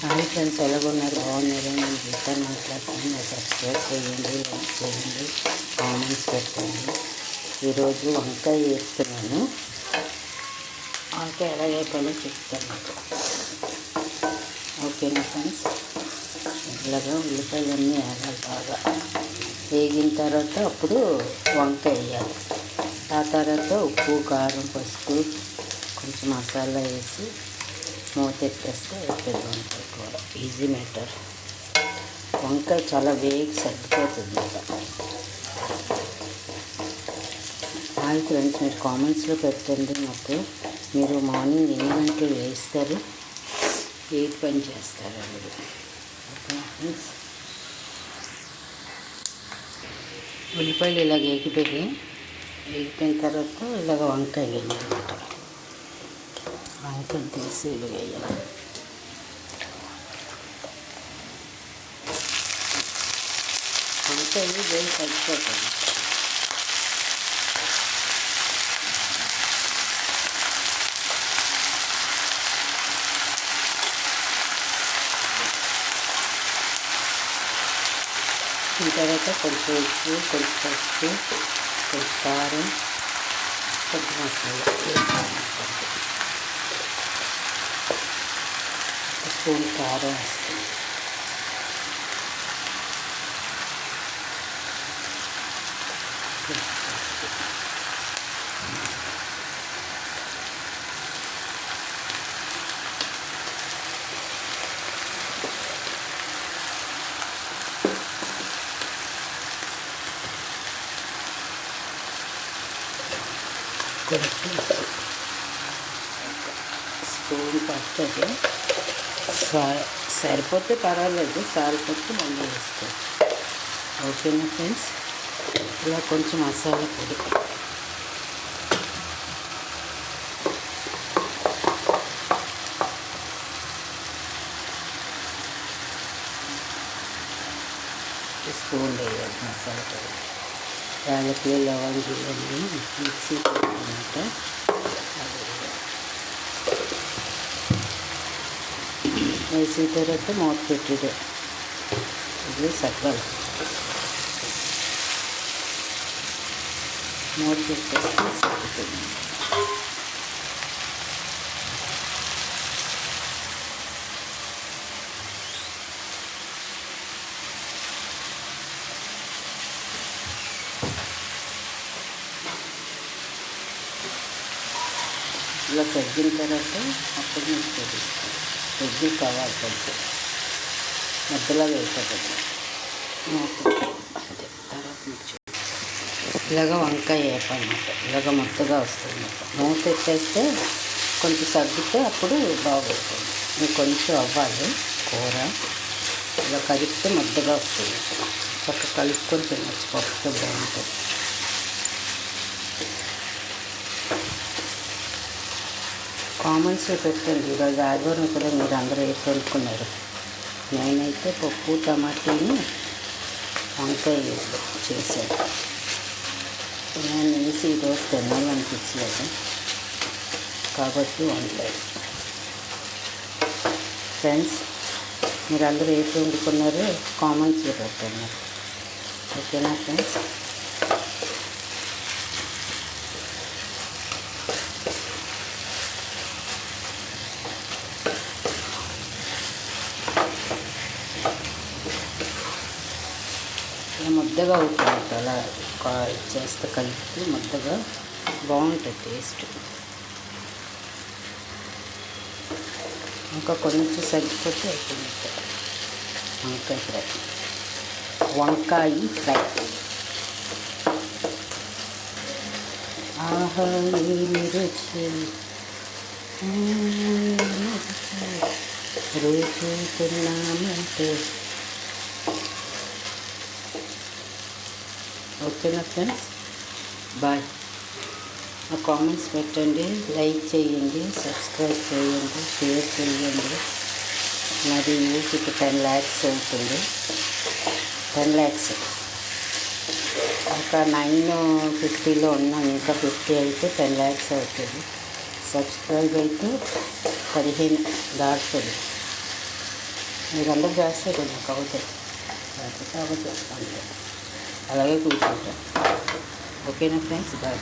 Hi friends, ఎలాగున్నారు? బాగున్నారు? నేను గీతాన్ని మాట్లాడుతాను. మీరు సబ్స్క్రైబ్ చేయండి, లైక్ చేయండి, కామెంట్స్ పెట్టండి. ఈరోజు వంకాయ వేస్తున్నాను. వంకాయ ఎలా వేయాలో చెప్తాను మీకు. ఓకేనా ఫ్రెండ్స్? ఇలాగా ఉల్లిపాయలన్నీ వేయాలి. బాగా వేగిన తర్వాత అప్పుడు వంకాయ వేయాలి. ఆ తర్వాత ఉప్పు, కారం, పసుపు, కొంచెం మసాలా వేసి మూత ఎత్తేస్తే అయిపోయింది వంకాయ కూర. Easy matter. వంకాయ చాలా వేగి సర్దిపోతుంది. హాయ్ ఫ్రెండ్స్, మీరు కామెంట్స్లో పెట్టండి నాకు. మీరు మార్నింగ్ ఎన్ని గంటలు వేస్తారు, ఏది పని చేస్తారు అనేది. ఓకే ఫ్రెండ్స్, ఉల్లిపాయలు ఇలాగ వేగిపోయిన తర్వాత ఇలాగ వంకాయ వేయాలన్నమాట. వంకాయ తీసి ఇలా వేయాలి. వంకాయ వేగి కలిసిపోతుంది. ఈ తర్వాత కొంచెం ఉప్పు, కొంచెం పసుపు, కొంచెం కారం, కొంచెం మసాలా, స్పూన్ కారం వేస్తాం. కొంచెం స్పూన్ పడుతుంది. సరిపోతే పర్వాలేదు, సారిపోతే మళ్ళీ వేసుకోవచ్చు. ఓకేనా ఫ్రెండ్స్? ఇలా కొంచెం మసాలా పొడి, స్పూన్ వేయాలి మసాలా పొడి. యాలకులు, లవంగాలు అన్నీ మిక్సీ పెట్టాలంట. వేసిన తర్వాత మూత పెట్టిదే ఇది సగ్గాలి. మూత పెట్టేస్తే సగ్గుతుంది. ఇలా సగ్గిన తర్వాత అప్పుడు మీకు చూపిస్తాను. సగ్గి కావాలి కొంచెం మధ్యలో వేసుకోవాలి. అదే తర్వాత మీకు ఇలాగ వంకాయ వేపాలన్నమాట. ఇలాగ మొత్తగా వస్తుంది. మూత ఎత్తేస్తే కొంచెం సగ్గితే అప్పుడు బాగుంటుంది. ఇంకొంచెం అవ్వాలి కూర. ఇలా కలిపితే ముద్దగా వస్తుంది. చక్కగా కలుపుకొని తినచ్చు. పప్పుతో బాగుంటుంది. కామెంట్స్లో పెట్టండి. ఈరోజు ఆదివారం కూడా మీరు అందరూ ఏది కొనుక్కున్నారు. నేనైతే పప్పు, టమాటాని వంకాయ చేశాను. నేను వేసి ఈరోజు తినాలనిపించలేదు కాబట్టి వంకాయ. ఫ్రెండ్స్, మీరు అందరూ ఏది వండుకున్నారో కామెంట్స్లో పెట్టండి. ఓకేనా ఫ్రెండ్స్? ముద్దగా అవుతుంది. అలా చేస్తే కలిపి ముద్దగా బాగుంటుంది టేస్ట్. ఇంకా కొంచెం సరిపోతే అయిపోయింది వంకాయ ఫ్రై. వంకాయ ఫ్రై ఆహా రుచి రోజు తిన్నామంటే. ఓకేనా ఫ్రెండ్స్? బాయ్. నా కామెంట్స్ పెట్టండి, లైక్ చేయండి, సబ్స్క్రైబ్ చేయండి, షేర్ చేయండి. నాది యూట్యూబ్ 10 lakhs అవుతుంది. 10 lakhs ఇంకా 950లో ఉన్నాను. ఇంకా 50 అయితే 10 lakhs అవుతుంది. సబ్స్క్రైబ్ అయితే 15 దాటుతుంది. మీరందరూ చేస్తే కొంచెం కవుతాయి, లేకపోతే అవ్వదు అంతే, అలాగే కూర్చుంటాం. ఓకేనా ఫ్రెండ్స్, బాయ్.